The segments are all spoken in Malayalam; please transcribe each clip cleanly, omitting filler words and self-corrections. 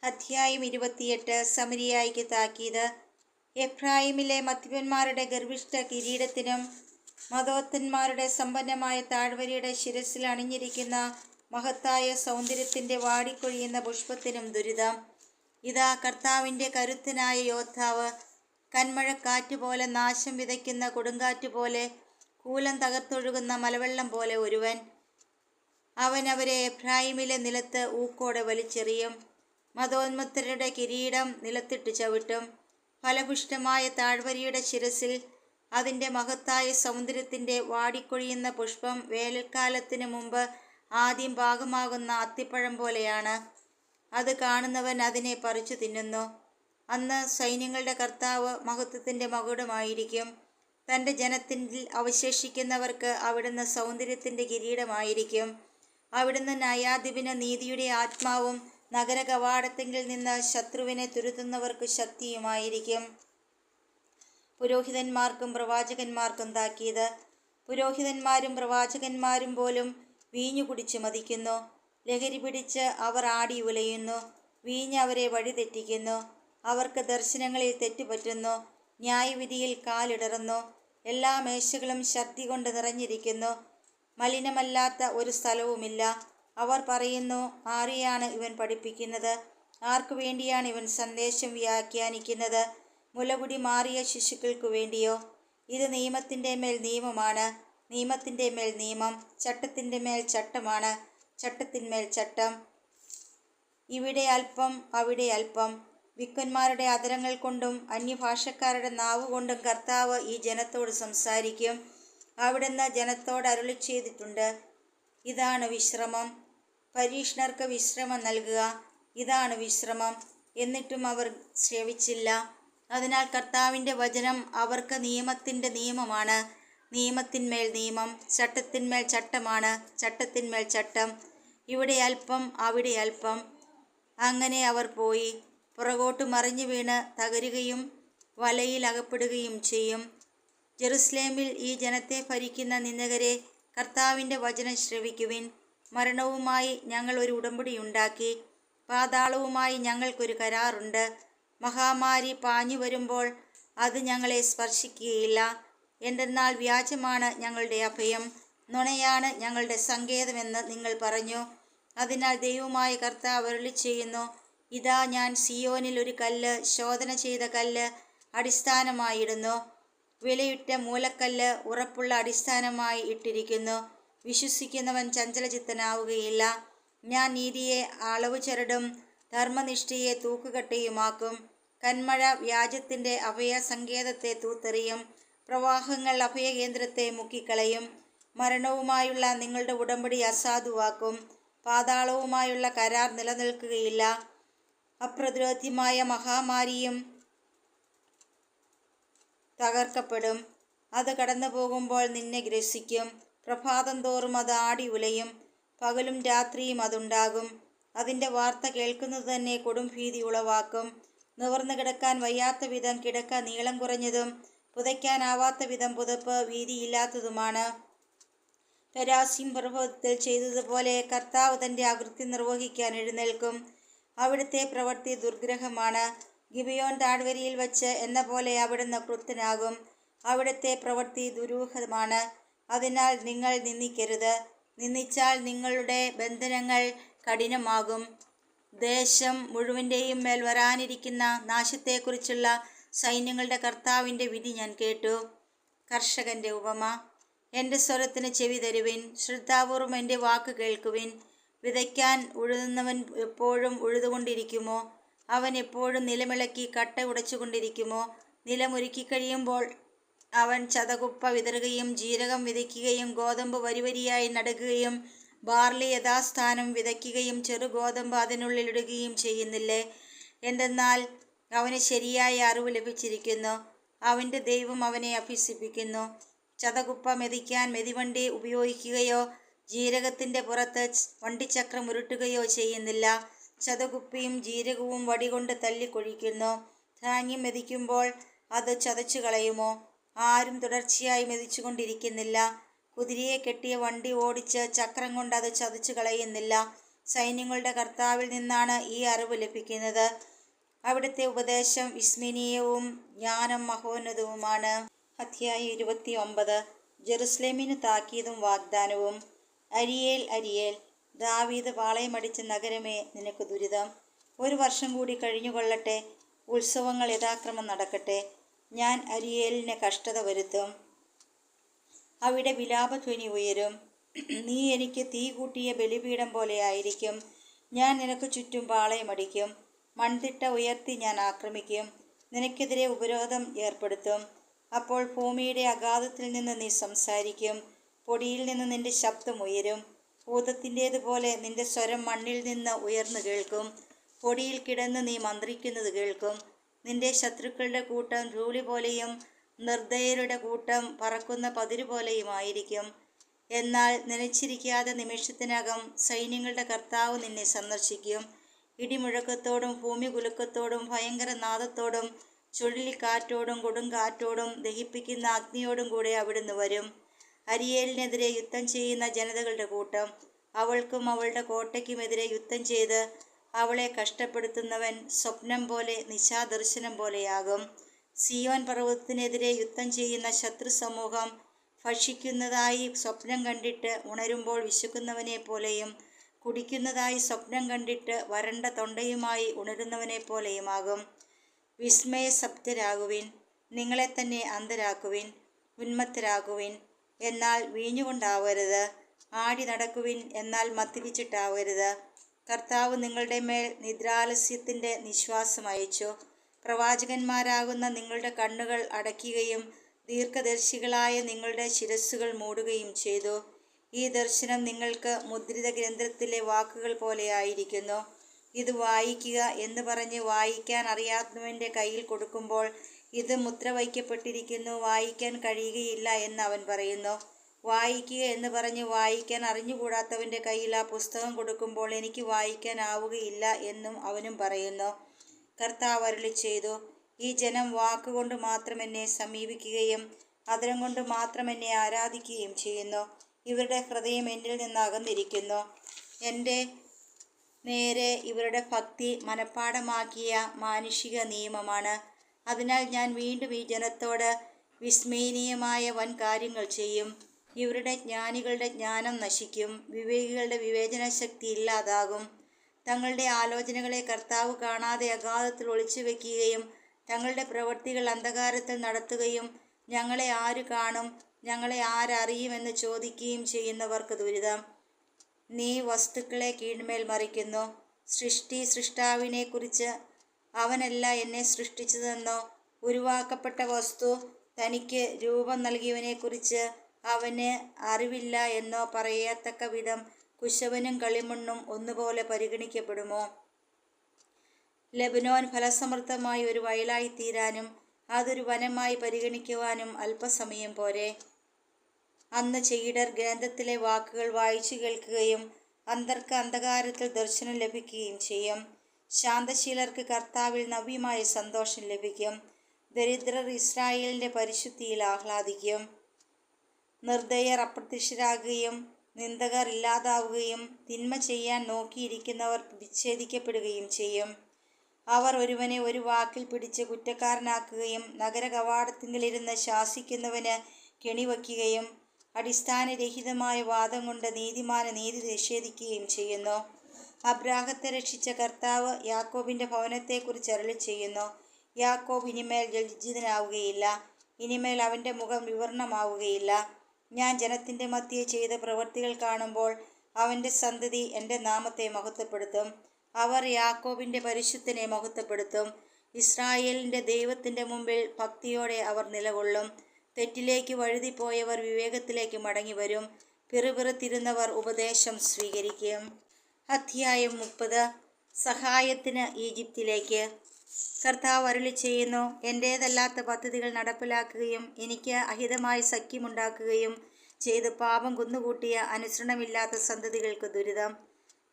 അധ്യായം 28. സമരിയായിക്ക് താക്കീത്. എഫ്രായിമിലെ മദ്യപന്മാരുടെ ഗർവിഷ്ഠ കിരീടത്തിനും മദോത്തന്മാരുടെ സമ്പന്നമായ താഴ്വരയുടെ ശിരസിൽ അണിഞ്ഞിരിക്കുന്ന മഹത്തായ സൗന്ദര്യത്തിൻ്റെ വാടിക്കൊഴിയുന്ന പുഷ്പത്തിനും ദുരിതം. ഇതാ, കർത്താവിൻ്റെ കരുത്തനായ യോദ്ധാവ്, കന്മഴക്കാറ്റുപോലെ, നാശം വിതയ്ക്കുന്ന കൊടുങ്കാറ്റുപോലെ, കൂലം തകർത്തൊഴുകുന്ന മലവെള്ളം പോലെ ഒരുവൻ. അവൻ അവരെ എഫ്രായിമിലെ നിലത്ത് ഊക്കോടെ വലിച്ചെറിയും. മദോന്മത്തരുടെ കിരീടം നിലത്തിട്ട് ചവിട്ടും. ഫലപുഷ്ടമായ താഴ്വരയുടെ ശിരസിൽ അതിൻ്റെ മഹത്തായ സൗന്ദര്യത്തിൻ്റെ വാടിക്കൊഴിയുന്ന പുഷ്പം വേനൽക്കാലത്തിന് മുമ്പ് ആദ്യം പാകമാകുന്ന അത്തിപ്പഴം പോലെയാണ്. അത് കാണുന്നവൻ അതിനെ പറിച്ചു തിന്നുന്നു. അന്ന് സൈന്യങ്ങളുടെ കർത്താവ് മഹത്വത്തിൻ്റെ മകുടമായിരിക്കും. തൻ്റെ ജനത്തിൽ അവശേഷിക്കുന്നവർക്ക് അവിടുന്ന് സൗന്ദര്യത്തിൻ്റെ കിരീടമായിരിക്കും. അവിടുന്ന് ന്യായാധിപന് നീതിയുടെ ആത്മാവും നഗര കവാടത്തിങ്കിൽ നിന്ന് ശത്രുവിനെ തുരുത്തുന്നവർക്ക് ശക്തിയുമായിരിക്കും. പുരോഹിതന്മാർക്കും പ്രവാചകന്മാർക്കും താക്കീത്. പുരോഹിതന്മാരും പ്രവാചകന്മാരും പോലും വീഞ്ഞു കുടിച്ച് മതിക്കുന്നു. ലഹരി പിടിച്ച് അവർ ആടി ഉലയുന്നു. വീഞ്ഞ് അവരെ വഴിതെറ്റിക്കുന്നു. അവർക്ക് ദർശനങ്ങളിൽ തെറ്റുപറ്റുന്നു. ന്യായവിധിയിൽ കാലിടറുന്നു. എല്ലാ മേശകളും ഛർദ്ദി കൊണ്ട് നിറഞ്ഞിരിക്കുന്നു. മലിനമല്ലാത്ത ഒരു സ്ഥലവുമില്ല. അവർ പറയുന്നു, ആരെയാണ് ഇവൻ പഠിപ്പിക്കുന്നത്? ആർക്കു വേണ്ടിയാണ് ഇവൻ സന്ദേശം വ്യാഖ്യാനിക്കുന്നത്? മുലകുടി മാറിയ ശിശുക്കൾക്കു വേണ്ടിയോ? ഇത് നിയമത്തിൻ്റെ മേൽ നിയമമാണ്, നിയമത്തിൻ്റെ മേൽ നിയമം, ചട്ടത്തിൻ്റെ മേൽ ചട്ടമാണ്, ചട്ടത്തിന്മേൽ ചട്ടം. ഇവിടെ അല്പം, അവിടെ അല്പം. വിദ്വാന്മാരുടെ അധരങ്ങൾ കൊണ്ടും അന്യഭാഷക്കാരുടെ നാവുകൊണ്ടും കർത്താവ് ഈ ജനത്തോട് സംസാരിക്കും. അവിടുന്ന് ജനത്തോട് അരുളി ചെയ്തിട്ടുണ്ട്, ഇതാണ് വിശ്രമം. പരീക്ഷണർക്ക് വിശ്രമം നൽകുക, ഇതാണ് വിശ്രമം. എന്നിട്ടും അവർ ശ്രവിച്ചില്ല. അതിനാൽ കർത്താവിൻ്റെ വചനം അവർക്ക് നിയമത്തിൻ്റെ നിയമമാണ്, നിയമത്തിന്മേൽ നിയമം, ചട്ടത്തിന്മേൽ ചട്ടമാണ്, ചട്ടത്തിന്മേൽ ചട്ടം. ഇവിടെ അല്പം, അവിടെ അല്പം. അങ്ങനെ അവർ പോയി പുറകോട്ട് മറിഞ്ഞു വീണ് തകരുകയും വലയിൽ അകപ്പെടുകയും ചെയ്യും. ജെറുസലേമിൽ ഈ ജനത്തെ ഭരിക്കുന്ന നിന്ദകരെ, കർത്താവിൻ്റെ വചനം ശ്രവിക്കുവിൻ. മരണവുമായി ഞങ്ങൾ ഒരു ഉടമ്പടിയുണ്ടാക്കി, പാതാളവുമായി ഞങ്ങൾക്കൊരു കരാറുണ്ട്. മഹാമാരി പാഞ്ഞു വരുമ്പോൾ അത് ഞങ്ങളെ സ്പർശിക്കുകയില്ല. എന്തെന്നാൽ വ്യാജമാണ് ഞങ്ങളുടെ അഭയം, നുണയാണ് ഞങ്ങളുടെ സങ്കേതമെന്ന് നിങ്ങൾ പറഞ്ഞു. അതിനാൽ ദൈവമായ കർത്താവ് അരുളി ചെയ്യുന്നു, ഇതാ, ഞാൻ സിയോനിൽ ഒരു കല്ല്, ശോധന ചെയ്ത കല്ല് അടിസ്ഥാനമായിടുന്നു. വിലയിട്ട മൂലക്കല്ല് ഉറപ്പുള്ള അടിസ്ഥാനമായി ഇട്ടിരിക്കുന്നു. വിശ്വസിക്കുന്നവൻ ചഞ്ചലചിത്തനാവുകയില്ല. ഞാൻ നീതിയെ അളവു ചരടും ധർമ്മനിഷ്ഠയെ തൂക്കുകട്ടയുമാക്കും. കന്മഴ വ്യാജത്തിൻ്റെ അഭയസങ്കേതത്തെ തൂത്തെറിയും. പ്രവാഹങ്ങൾ അഭയകേന്ദ്രത്തെ മുക്കിക്കളയും. മരണവുമായുള്ള നിങ്ങളുടെ ഉടമ്പടി അസാധുവാക്കും. പാതാളവുമായുള്ള കരാർ നിലനിൽക്കുകയില്ല. അപ്രതിരോധ്യമായ മഹാമാരിയും തകർക്കപ്പെടും. അത് കടന്നു പോകുമ്പോൾ നിന്നെ ഗ്രസിക്കും. പ്രഭാതം തോറും അത് ആടി ഉലയും. പകലും രാത്രിയും അതുണ്ടാകും. അതിൻ്റെ വാർത്ത കേൾക്കുന്നത് തന്നെ കൊടും ഭീതി ഉളവാക്കും. നിവർന്നു കിടക്കാൻ വയ്യാത്ത വിധം കിടക്ക നീളം കുറഞ്ഞതും പുതയ്ക്കാനാവാത്ത വിധം പുതപ്പ് വീതിയില്ലാത്തതുമാണ്. പെരാസീം പർവ്വതത്തിൽ ചെയ്തതുപോലെ കർത്താവ് തൻ്റെ അകൃത്യം നിർവഹിക്കാൻ എഴുന്നേൽക്കും. അവിടുത്തെ പ്രവൃത്തി ദുർഗ്രഹമാണ്. ഗിബിയോൻ താഴ്വരയിൽ വച്ച് എന്ന പോലെ അവിടുന്ന് ക്രുദ്ധനാകും. അവിടുത്തെ പ്രവൃത്തി ദുരൂഹമാണ്. അതിനാൽ നിങ്ങൾ നിന്ദിക്കരുത്. നിന്ദിച്ചാൽ നിങ്ങളുടെ ബന്ധനങ്ങൾ കഠിനമാകും. ദേശം മുഴുവൻ്റെയും മേൽ വരാനിരിക്കുന്ന നാശത്തെക്കുറിച്ചുള്ള സൈന്യങ്ങളുടെ കർത്താവിൻ്റെ വിധി ഞാൻ കേട്ടു. കർഷകൻ്റെ ഉപമ. എൻ്റെ സ്വരത്തിന് ചെവി തരുവിൻ, ശ്രദ്ധാപൂർവം എൻ്റെ വാക്ക് കേൾക്കുവിൻ. വിതയ്ക്കാൻ ഉഴുതുന്നവൻ എപ്പോഴും ഉഴുതുകൊണ്ടിരിക്കുമോ? അവൻ എപ്പോഴും നിലമിളക്കി കട്ട ഉടച്ചുകൊണ്ടിരിക്കുമോ? നിലമൊരുക്കി കഴിയുമ്പോൾ അവൻ ചതകുപ്പ വിതറുകയും ജീരകം വിതയ്ക്കുകയും ഗോതമ്പ് വരിവരിയായി നടുകയും ബാർലി യഥാസ്ഥാനം വിതയ്ക്കുകയും ചെറുഗോതമ്പ് അതിനുള്ളിലിടുകയും ചെയ്യുന്നില്ലേ? എന്തെന്നാൽ അവന് ശരിയായ അറിവ് ലഭിച്ചിരിക്കുന്നു. അവൻ്റെ ദൈവം അവനെ അഭ്യസിപ്പിക്കുന്നു. ചതകുപ്പ മെതിക്കാൻ മെതിവണ്ടി ഉപയോഗിക്കുകയോ ജീരകത്തിൻ്റെ പുറത്ത് വണ്ടിച്ചക്രം ഉരുട്ടുകയോ ചെയ്യുന്നില്ല. ചതകുപ്പിയും ജീരകവും വടികൊണ്ട് തല്ലിക്കൊഴിക്കുന്നു. ധാന്യം മെതിക്കുമ്പോൾ അത് ചതച്ചു കളയുമോ? ആരും തുടർച്ചയായി മെതിച്ചുകൊണ്ടിരിക്കുന്നില്ല. കുതിരയെ കെട്ടിയ വണ്ടി ഓടിച്ച് ചക്രം കൊണ്ട് അത് ചതച്ചു കളയുന്നില്ല. സൈന്യങ്ങളുടെ കർത്താവിൽ നിന്നാണ് ഈ അറിവ് ലഭിക്കുന്നത്. അവിടുത്തെ ഉപദേശം വിസ്മരണീയവും ജ്ഞാനം മഹോന്നതവുമാണ്. അധ്യായം 29. ജെറുസലേമിന് താക്കീതും വാഗ്ദാനവും. അരിയേൽ, അരിയേൽ, ദാവീദ് പാളയമടിച്ച നഗരമേ, നിനക്ക് ദുരിതം. 1 വർഷം കൂടി കഴിഞ്ഞുകൊള്ളട്ടെ, ഉത്സവങ്ങൾ യഥാക്രമം നടക്കട്ടെ. ഞാൻ അരിയേലിന് കഷ്ടത വരുത്തും, അവിടെ വിലാപധ്വനി ഉയരും. നീ എനിക്ക് തീ കൂട്ടിയ ബലിപീഠം പോലെയായിരിക്കും. ഞാൻ നിനക്ക് ചുറ്റും പാളയമടിക്കും, മൺതിട്ട ഉയർത്തി ഞാൻ ആക്രമിക്കും, നിനക്കെതിരെ ഉപരോധം ഏർപ്പെടുത്തും. അപ്പോൾ ഭൂമിയുടെ അഗാധത്തിൽ നിന്ന് നീ സംസാരിക്കും, പൊടിയിൽ നിന്ന് നിന്റെ ശബ്ദം ഉയരും. ഭൂതത്തിൻ്റേതുപോലെ നിന്റെ സ്വരം മണ്ണിൽ നിന്ന് ഉയർന്നു കേൾക്കും. പൊടിയിൽ കിടന്ന് നീ മന്ത്രിക്കുന്നത് കേൾക്കും. നിന്റെ ശത്രുക്കളുടെ കൂട്ടം ധൂളി പോലെയും നിർദ്ദയരുടെ കൂട്ടം പറക്കുന്ന പതിരുപോലെയുമായിരിക്കും. എന്നാൽ നനച്ചിരിക്കാതെ നിമിഷത്തിനകം സൈന്യങ്ങളുടെ കർത്താവ് നിന്നെ സന്ദർശിക്കും. ഇടിമുഴക്കത്തോടും ഭൂമി കുലുക്കത്തോടും ഭയങ്കര നാദത്തോടും ചുഴലിക്കാറ്റോടും കൊടുങ്കാറ്റോടും ദഹിപ്പിക്കുന്ന അഗ്നിയോടും കൂടെ അവിടുന്ന് വരും. അരിയേലിനെതിരെ യുദ്ധം ചെയ്യുന്ന ജനതകളുടെ കൂട്ടം, അവൾക്കും അവളുടെ കോട്ടയ്ക്കുമെതിരെ യുദ്ധം ചെയ്ത് അവളെ കഷ്ടപ്പെടുത്തുന്നവൻ സ്വപ്നം പോലെ നിശാദർശനം പോലെയാകും. സിയോൻ പർവ്വതത്തിനെതിരെ യുദ്ധം ചെയ്യുന്ന ശത്രു സമൂഹം ഭക്ഷിക്കുന്നതായി സ്വപ്നം കണ്ടിട്ട് ഉണരുമ്പോൾ വിശക്കുന്നവനെ പോലെയും കുടിക്കുന്നതായി സ്വപ്നം കണ്ടിട്ട് വരണ്ട തൊണ്ടയുമായി ഉണരുന്നവനെ പോലെയുമാകും. വിസ്മയസപ്തരാകുവിൻ, നിങ്ങളെ തന്നെ അന്ധരാക്കുവിൻ, ഉന്മത്തരാകുവിൻ, എന്നാൽ വീഞ്ഞുകൊണ്ടാവരുത്. ആടി നടക്കുവിൻ, എന്നാൽ മദ്യപിച്ചിട്ടാവരുത്. കർത്താവ് നിങ്ങളുടെ മേൽ നിദ്രാലസ്യത്തിൻ്റെ നിശ്വാസം അയച്ചു. പ്രവാചകന്മാരാകുന്ന നിങ്ങളുടെ കണ്ണുകൾ അടയ്ക്കുകയും ദീർഘദർശികളായ നിങ്ങളുടെ ശിരസ്സുകൾ മൂടുകയും ചെയ്തു. ഈ ദർശനം നിങ്ങൾക്ക് മുദ്രിത ഗ്രന്ഥത്തിലെ വാക്കുകൾ പോലെയായിരിക്കുന്നു. ഇത് വായിക്കുക എന്ന് പറഞ്ഞ് വായിക്കാൻ അറിയാത്തവൻ്റെ കയ്യിൽ കൊടുക്കുമ്പോൾ, ഇത് മുദ്ര വയ്ക്കപ്പെട്ടിരിക്കുന്നു, വായിക്കാൻ കഴിയുകയില്ല എന്ന് അവൻ പറയുന്നു. വായിക്കുക എന്ന് പറഞ്ഞ് വായിക്കാൻ അറിഞ്ഞുകൂടാത്തവൻ്റെ കയ്യിൽ ആ പുസ്തകം കൊടുക്കുമ്പോൾ, എനിക്ക് വായിക്കാനാവുകയില്ല എന്നും അവനും പറയുന്നു. കർത്താവ് അരുളിച്ചെയ്തു, ഈ ജനം വാക്കുകൊണ്ട് മാത്രം എന്നെ സമീപിക്കുകയും അധരം കൊണ്ട് മാത്രം എന്നെ ആരാധിക്കുകയും ചെയ്യുന്നു. ഇവരുടെ ഹൃദയം എന്നിൽ നിന്ന് അകന്നിരിക്കുന്നു. എൻ്റെ നേരെ ഇവരുടെ ഭക്തി മനഃപ്പാഠമാക്കിയ മാനുഷിക നിയമമാണ്. അതിനാൽ ഞാൻ വീണ്ടും ഈ ജനത്തോട് വിസ്മയനീയമായ വൻ കാര്യങ്ങൾ ചെയ്യും. ഇവരുടെ ജ്ഞാനികളുടെ ജ്ഞാനം നശിക്കും, വിവേകികളുടെ വിവേചനശക്തി ഇല്ലാതാകും. തങ്ങളുടെ ആലോചനകളെ കർത്താവ് കാണാതെ അഗാധത്തിൽ ഒളിച്ചു വയ്ക്കുകയും തങ്ങളുടെ പ്രവൃത്തികൾ അന്ധകാരത്തിൽ നടത്തുകയും ഞങ്ങളെ ആര് കാണും, ഞങ്ങളെ ആരറിയുമെന്ന് ചോദിക്കുകയും ചെയ്യുന്നവർക്ക് ദുരിതം. നീ വസ്തുക്കളെ കീഴ്മേൽ മറിക്കുന്നു. സൃഷ്ടാവിനെക്കുറിച്ച് അവനല്ല എന്നെ സൃഷ്ടിച്ചതെന്നോ, ഉരുവാക്കപ്പെട്ട വസ്തു തനിക്ക് രൂപം നൽകിയവനെക്കുറിച്ച് അവന് അറിവില്ല എന്നോ പറയത്തക്ക വിധം കുശവനും കളിമണ്ണും ഒന്നുപോലെ പരിഗണിക്കപ്പെടുമോ? ലെബനോൻ ഫലസമൃദ്ധമായി ഒരു വയലായിത്തീരാനും അതൊരു വനമായി പരിഗണിക്കുവാനും അല്പസമയം പോരെ. അന്ന് ചെകിടർ ഗ്രന്ഥത്തിലെ വാക്കുകൾ വായിച്ചു കേൾക്കുകയും അന്ധർക്ക് അന്ധകാരത്തിൽ ദർശനം ലഭിക്കുകയും ചെയ്യും. ശാന്തശീലർക്ക് കർത്താവിൽ നവ്യമായ സന്തോഷം ലഭിക്കും. ദരിദ്രർ ഇസ്രായേലിൻ്റെ പരിശുദ്ധിയിൽ ആഹ്ലാദിക്കും. നിർദ്ദയർ അപ്രത്യക്ഷരാകുകയും നിന്ദകർ ഇല്ലാതാവുകയും തിന്മ ചെയ്യാൻ നോക്കിയിരിക്കുന്നവർ വിച്ഛേദിക്കപ്പെടുകയും ചെയ്യും. അവർ ഒരുവനെ ഒരു വാക്കിൽ പിടിച്ച് കുറ്റക്കാരനാക്കുകയും നഗര കവാടത്തിങ്കിലിരുന്ന് ശാസിക്കുന്നവന് കെണിവയ്ക്കുകയും അടിസ്ഥാനരഹിതമായ വാദം കൊണ്ട് നീതിമാന് നീതി നിഷേധിക്കുകയും ചെയ്യുന്നു. അബ്രാഹത്തെ രക്ഷിച്ച കർത്താവ് യാക്കോബിൻ്റെ ഭവനത്തെക്കുറിച്ച് അരുളിച്ചെയ്യുന്നു. യാക്കോബ് ഇനിമേൽ ലജ്ജിതനാവുകയില്ല, ഇനിമേൽ അവൻ്റെ മുഖം വിവരണമാവുകയില്ല. ഞാൻ ജനത്തിൻ്റെ മധ്യേ ചെയ്ത പ്രവൃത്തികൾ കാണുമ്പോൾ അവൻ്റെ സന്തതി എൻ്റെ നാമത്തെ മഹത്വപ്പെടുത്തും. അവർ യാക്കോബിൻ്റെ പരിശുദ്ധനെ മഹത്വപ്പെടുത്തും. ഇസ്രായേലിൻ്റെ ദൈവത്തിൻ്റെ മുമ്പിൽ ഭക്തിയോടെ അവർ നിലകൊള്ളും. തെറ്റിലേക്ക് വഴുതിപ്പോയവർ വിവേകത്തിലേക്ക് മടങ്ങിവരും. പിറുപിറുത്തിരുന്നവർ ഉപദേശം സ്വീകരിക്കും. അധ്യായം 30. സഹായത്തിന് ഈജിപ്തിലേക്ക്. കർത്താവ് അരുളിച്ചെയ്യുന്നു, എൻ്റേതല്ലാത്ത പദ്ധതികൾ നടപ്പിലാക്കുകയും എനിക്ക് അഹിതമായി സഖ്യമുണ്ടാക്കുകയും ചെയ്ത് പാപം കുന്നുകൂട്ടിയ അനുസരണമില്ലാത്ത സന്തതികൾക്ക് ദുരിതം.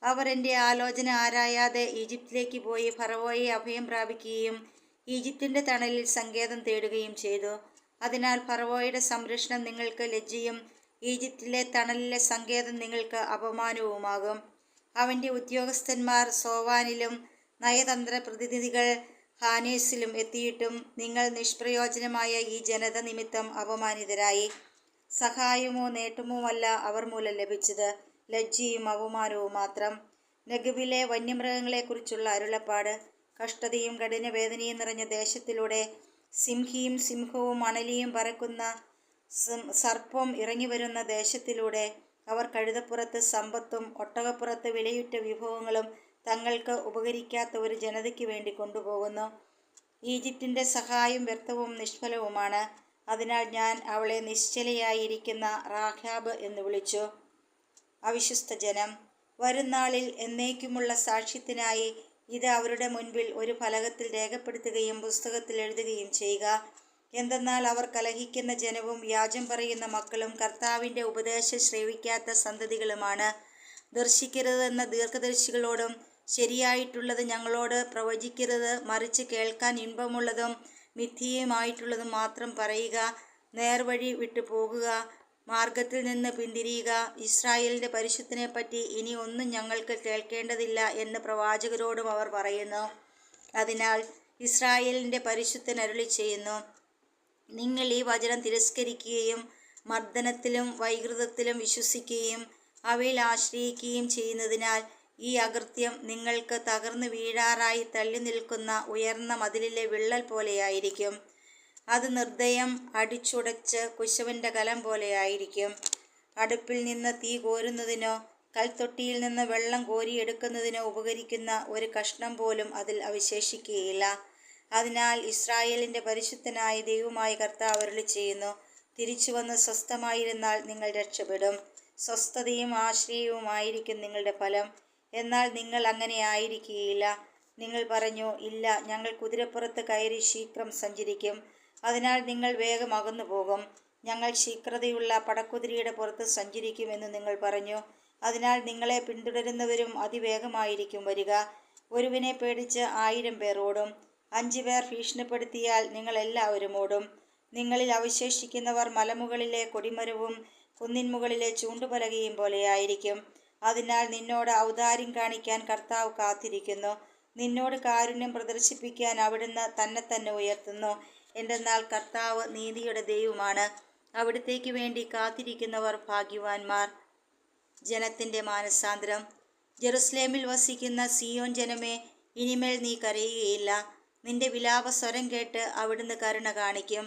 അവർ എൻ്റെ ആലോചന ആരായാതെ ഈജിപ്തിലേക്ക് പോയി ഫറവോയെ അഭയം പ്രാപിക്കുകയും ഈജിപ്തിൻ്റെ തണലിൽ സങ്കേതം തേടുകയും ചെയ്തു. അതിനാൽ ഫറവോയുടെ സംരക്ഷണം നിങ്ങൾക്ക് ലജ്ജയും ഈജിപ്തിലെ തണലിലെ സങ്കേതം നിങ്ങൾക്ക് അപമാനവുമാകും. അവൻ്റെ ഉദ്യോഗസ്ഥന്മാർ സോവാനിലും നയതന്ത്ര പ്രതിനിധികൾ ഹാനേസിലും എത്തിയിട്ടും നിങ്ങൾ നിഷ്പ്രയോജനമായ ഈ ജനത നിമിത്തം അപമാനിതരായി. സഹായമോ നേട്ടമോവല്ല അവർ മൂലം ലഭിച്ചത്, ലജ്ജയും അവമാനവും മാത്രം. നെഗബിലെ വന്യമൃഗങ്ങളെക്കുറിച്ചുള്ള അരുളപ്പാട്. കഷ്ടതയും കഠിനവേദനയും നിറഞ്ഞ ദേശത്തിലൂടെ സിംഹവും അണലിയും പറക്കുന്ന സർപ്പം ഇറങ്ങിവരുന്ന ദേശത്തിലൂടെ അവർ കഴുതപ്പുറത്ത് സമ്പത്തും ഒട്ടകപ്പുറത്ത് വിലയുറ്റ വിഭവങ്ങളും തങ്ങൾക്ക് ഉപകരിക്കാത്ത ഒരു ജനതയ്ക്ക് വേണ്ടി കൊണ്ടുപോകുന്നു. ഈജിപ്തിൻ്റെ സഹായം വ്യർത്ഥവും നിഷ്ഫലവുമാണ്. അതിനാൽ ഞാൻ അവളെ നിശ്ചലയായിരിക്കുന്ന റാഹാബ് എന്ന് വിളിച്ചു. അവിശ്വസ്ത ജനം. വരുംനാളിൽ എന്നേക്കുമുള്ള സാക്ഷ്യത്തിനായി ഇത് അവരുടെ മുൻപിൽ ഒരു ഫലകത്തിൽ രേഖപ്പെടുത്തുകയും പുസ്തകത്തിൽ എഴുതുകയും ചെയ്യുക. എന്തെന്നാൽ അവർ കലഹിക്കുന്ന ജനവും വ്യാജം പറയുന്ന മക്കളും കർത്താവിൻ്റെ ഉപദേശം ശ്രവിക്കാത്ത സന്തതികളുമാണ്. ദർശിക്കരുതെന്ന ദീർഘദർശികളോടും ശരിയായിട്ടുള്ളത് ഞങ്ങളോട് പ്രവചിക്കരുത്, മറിച്ച് കേൾക്കാൻ ഇൻപമുള്ളതും മിഥ്യയുമായിട്ടുള്ളതും മാത്രം പറയുക. നേർവഴി വിട്ടു പോകുക, മാർഗത്തിൽ നിന്ന് പിന്തിരിയുക. ഇസ്രായേലിൻ്റെ പരിശുദ്ധനെപ്പറ്റി ഇനി ഒന്നും ഞങ്ങൾക്ക് കേൾക്കേണ്ടതില്ല എന്ന് പ്രവാചകരോടും അവർ പറയുന്നു. അതിനാൽ ഇസ്രായേലിൻ്റെ പരിശുദ്ധൻ അരുളി ചെയ്യുന്നു, നിങ്ങൾ ഈ വചനം തിരസ്കരിക്കുകയും മർദ്ദനത്തിലും വൈകൃതത്തിലും വിശ്വസിക്കുകയും അവയിൽ ആശ്രയിക്കുകയും ചെയ്യുന്നതിനാൽ ഈ അകൃത്യം നിങ്ങൾക്ക് തകർന്നു വീഴാറായി തള്ളി നിൽക്കുന്ന ഉയർന്ന മതിലിലെ വിള്ളൽ പോലെയായിരിക്കും. അത് നിർദ്ദയം അടിച്ചുടച്ച് കുശവൻ്റെ കലം പോലെയായിരിക്കും. അടുപ്പിൽ നിന്ന് തീ കോരുന്നതിനോ കൽത്തൊട്ടിയിൽ നിന്ന് വെള്ളം കോരിയെടുക്കുന്നതിനോ ഉപകരിക്കുന്ന ഒരു കഷ്ണം പോലും അതിൽ അവശേഷിക്കുകയില്ല. അതിനാൽ ഇസ്രായേലിൻ്റെ പരിശുദ്ധനായ ദൈവമായ കർത്താവ് അരുളി ചെയ്യുന്നു, തിരിച്ചു വന്ന് സ്വസ്ഥമായിരുന്നാൽ നിങ്ങൾ രക്ഷപ്പെടും. സ്വസ്ഥതയും ആശ്രയവുമായിരിക്കും നിങ്ങളുടെ ഫലം. എന്നാൽ നിങ്ങൾ അങ്ങനെ ആയിരിക്കുകയില്ല. നിങ്ങൾ പറഞ്ഞു, ഇല്ല, ഞങ്ങൾ കുതിരപ്പുറത്ത് കയറി ശീഘ്രം സഞ്ചരിക്കും. അതിനാൽ നിങ്ങൾ വേഗം അകന്നു പോകും. ഞങ്ങൾ ശീഘ്രതയുള്ള പടക്കുതിരയുടെ പുറത്ത് സഞ്ചരിക്കും എന്ന് നിങ്ങൾ പറഞ്ഞു. അതിനാൽ നിങ്ങളെ പിന്തുടരുന്നവരും അതിവേഗമായിരിക്കും വരിക. ഒരുവനെ പേടിച്ച് 1000 പേർ ഓടും. 5 പേർ ഭീഷണിപ്പെടുത്തിയാൽ നിങ്ങൾ എല്ലാവരും ഓടും. നിങ്ങളിൽ അവശേഷിക്കുന്നവർ മലമുകളിലെ കൊടിമരവും കുന്നിൻമുകളിലെ ചൂണ്ടുപലകയും പോലെയായിരിക്കും. അതിനാൽ നിന്നോട് ഔദാര്യം കാണിക്കാൻ കർത്താവ് കാത്തിരിക്കുന്നു. നിന്നോട് കാരുണ്യം പ്രദർശിപ്പിക്കാൻ അവിടുന്ന് തന്നെ ഉയർത്തുന്നു. എന്തെന്നാൽ കർത്താവ് നീതിയുടെ ദൈവമാണ്. അവിടുത്തേക്ക് വേണ്ടി കാത്തിരിക്കുന്നവർ ഭാഗ്യവാന്മാർ. ജനത്തിൻ്റെ മാനസാന്തരം. ജെറുസലേമിൽ വസിക്കുന്ന സിയോൻ ജനമേ, ഇനിമേൽ നീ കരയുകയില്ല. നിന്റെ വിലാപസ്വരം കേട്ട് അവിടുന്ന് കരുണ കാണിക്കും.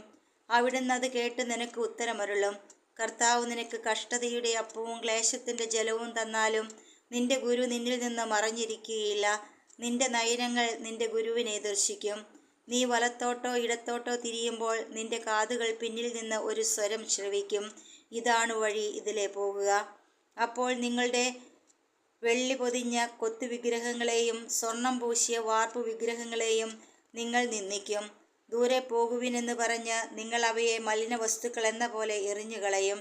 അവിടുന്ന് അത് കേട്ട് നിനക്ക് ഉത്തരമരുളും. കർത്താവ് നിനക്ക് കഷ്ടതയുടെ അപ്പവും ക്ലേശത്തിൻ്റെ ജലവും തന്നാലും നിന്റെ ഗുരു നിന്നിൽ നിന്ന് മറഞ്ഞിരിക്കുകയില്ല. നിന്റെ നയനങ്ങൾ നിന്റെ ഗുരുവിനെ ദർശിക്കും. നീ വലത്തോട്ടോ ഇടത്തോട്ടോ തിരിയുമ്പോൾ നിന്റെ കാതുകൾ പിന്നിൽ നിന്ന് ഒരു സ്വരം ശ്രവിക്കും, ഇതാണ് വഴി, ഇതിലെ പോകുക. അപ്പോൾ നിങ്ങളുടെ വെള്ളി പൊതിഞ്ഞ കൊത്തുവിഗ്രഹങ്ങളെയും സ്വർണം പൂശിയ വാർപ്പ് വിഗ്രഹങ്ങളെയും നിങ്ങൾ നിന്ദിക്കും. ദൂരെ പോകുവിനെന്ന് പറഞ്ഞ് നിങ്ങൾ അവയെ മലിന വസ്തുക്കൾ എന്ന പോലെ എറിഞ്ഞുകളയും.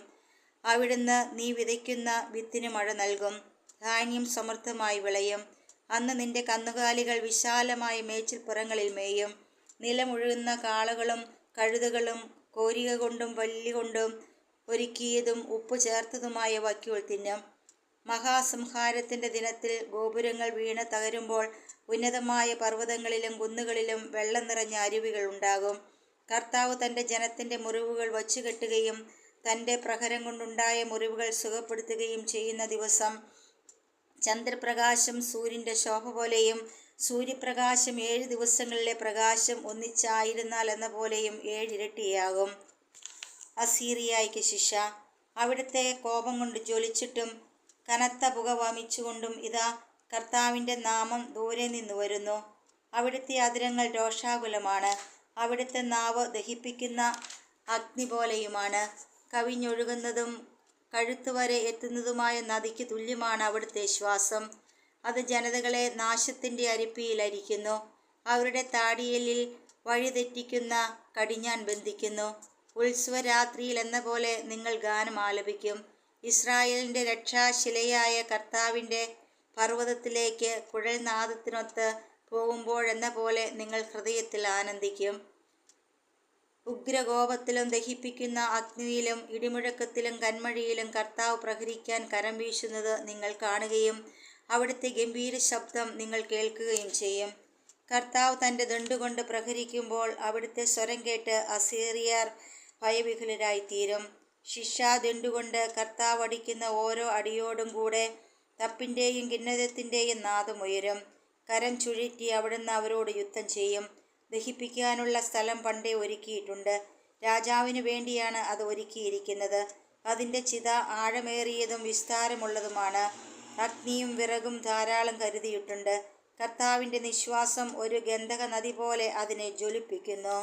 അവിടുന്ന് നീ വിതയ്ക്കുന്ന വിത്തിന് മഴ നൽകും, ധാന്യം സമൃദ്ധമായി വിളയും. അന്ന് നിന്റെ കന്നുകാലികൾ വിശാലമായ മേച്ചിൽപ്പുറങ്ങളിൽ മേയും. നിലമുഴുകുന്ന കാളകളും കഴുതകളും കോരിക കൊണ്ടും വല്ലി കൊണ്ടും ഒരുക്കിയതും ഉപ്പ് ചേർത്തതുമായ വയ്ക്കോൽ തിന്നും. മഹാസംഹാരത്തിൻ്റെ ദിനത്തിൽ ഗോപുരങ്ങൾ വീണ് തകരുമ്പോൾ ഉന്നതമായ പർവ്വതങ്ങളിലും കുന്നുകളിലും വെള്ളം നിറഞ്ഞ അരുവികൾ ഉണ്ടാകും. കർത്താവ് തൻ്റെ ജനത്തിൻ്റെ മുറിവുകൾ വച്ചുകെട്ടുകയും തൻ്റെ പ്രഹരം കൊണ്ടുണ്ടായ മുറിവുകൾ സുഖപ്പെടുത്തുകയും ചെയ്യുന്ന ദിവസം ചന്ദ്രപ്രകാശം സൂര്യൻ്റെ ശോഭ പോലെയും സൂര്യപ്രകാശം 7 ദിവസങ്ങളിലെ പ്രകാശം ഒന്നിച്ചായിരുന്നാൽ എന്ന പോലെയും 7 ഇരട്ടിയാകും. അസീറിയായ്ക്ക് ശിക്ഷ. അവിടുത്തെ കോപം കൊണ്ട് ജ്വലിച്ചിട്ടും കനത്ത പുക വമിച്ചുകൊണ്ടും ഇതാ കർത്താവിൻ്റെ നാമം ദൂരെ നിന്ന് വരുന്നു. അവിടുത്തെ അധരങ്ങൾ രോഷാകുലമാണ്. അവിടുത്തെ നാവ് ദഹിപ്പിക്കുന്ന അഗ്നി പോലെയുമാണ്. കവിഞ്ഞൊഴുകുന്നതും കഴുത്തുവരെ എത്തുന്നതുമായ നദിക്ക് തുല്യമാണ് അവിടുത്തെ ശ്വാസം. അത് ജനതകളെ നാശത്തിൻ്റെ അരിപ്പിയിൽ അരിക്കുന്നു. അവരുടെ താടിയലിൽ വഴിതെറ്റിക്കുന്ന കടിഞ്ഞാൻ ബന്ധിക്കുന്നു. ഉത്സവരാത്രിയിൽ എന്ന പോലെ നിങ്ങൾ ഗാനം ആലപിക്കും. ഇസ്രായേലിൻ്റെ രക്ഷാശിലയായ കർത്താവിൻ്റെ പർവ്വതത്തിലേക്ക് കുഴൽനാദത്തിനൊത്ത് പോകുമ്പോഴെന്ന പോലെ നിങ്ങൾ ഹൃദയത്തിൽ ആനന്ദിക്കും. ഉഗ്രകോപത്തിലും ദഹിപ്പിക്കുന്ന അഗ്നിയിലും ഇടിമുഴക്കത്തിലും കന്മഴയിലും കർത്താവ് പ്രഹരിക്കാൻ കരം വീശുന്നത് നിങ്ങൾ കാണുകയും അവിടുത്തെ ഗംഭീര ശബ്ദം നിങ്ങൾ കേൾക്കുകയും ചെയ്യും. കർത്താവ് തൻ്റെ ദണ്ഡുകൊണ്ട് പ്രഹരിക്കുമ്പോൾ അവിടുത്തെ സ്വരം കേട്ട് അസീറിയർ ഭയവിഹുലരായിത്തീരും. ശിക്ഷാദണ്ഡുകൊണ്ട് കർത്താവ് അടിക്കുന്ന ഓരോ അടിയോടും കൂടെ തപ്പിൻ്റെയും കിന്നരത്തിൻ്റെയും നാദമുയരും. കരം ചുഴറ്റി അവിടുന്ന് അവരോട് യുദ്ധം ചെയ്യും. ദഹിപ്പിക്കാനുള്ള സ്ഥലം പണ്ടേ ഒരുക്കിയിട്ടുണ്ട്. രാജാവിന് വേണ്ടിയാണ് അത് ഒരുക്കിയിരിക്കുന്നത്. അതിൻ്റെ ചിത ആഴമേറിയതും വിസ്താരമുള്ളതുമാണ്. അഗ്നിയും വിറകും ധാരാളം കരുതിയിട്ടുണ്ട്. കർത്താവിൻ്റെ നിശ്വാസം ഒരു ഗന്ധക നദി പോലെ അതിനെ ജ്വലിപ്പിക്കുന്നു.